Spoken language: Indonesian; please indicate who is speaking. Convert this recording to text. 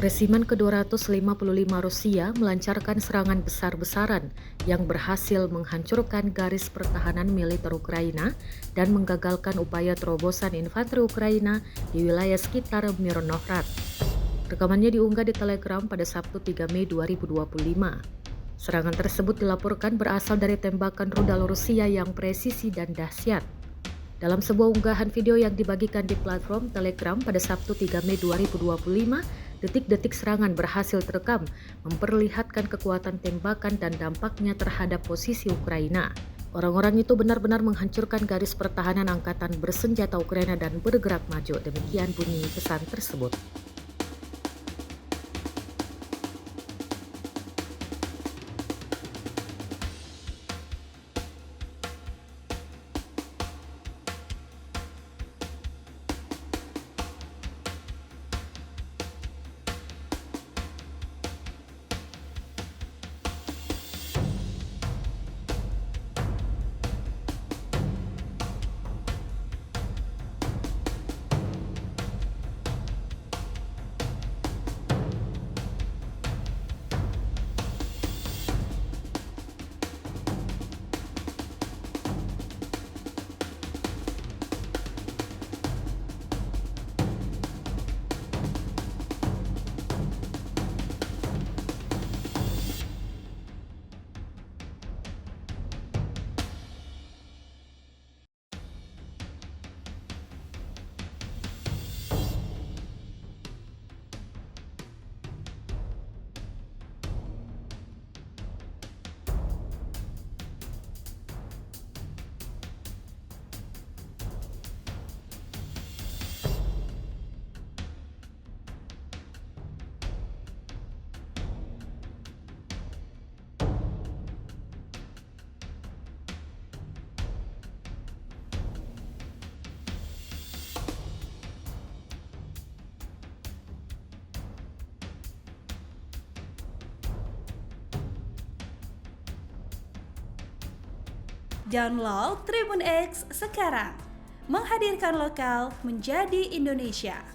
Speaker 1: Resimen ke-255 Rusia melancarkan serangan besar-besaran yang berhasil menghancurkan garis pertahanan militer Ukraina dan menggagalkan upaya terobosan infanteri Ukraina di wilayah sekitar Mirnohrad. Rekamannya diunggah di Telegram pada Sabtu 3 Mei 2025. Serangan tersebut dilaporkan berasal dari tembakan rudal Rusia yang presisi dan dahsyat. Dalam sebuah unggahan video yang dibagikan di platform Telegram pada Sabtu 3 Mei 2025, detik-detik serangan berhasil terekam, memperlihatkan kekuatan tembakan dan dampaknya terhadap posisi Ukraina. Orang-orang itu benar-benar menghancurkan garis pertahanan angkatan bersenjata Ukraina dan bergerak maju, demikian bunyi pesan tersebut.
Speaker 2: Download Tribun X sekarang, menghadirkan lokal menjadi Indonesia.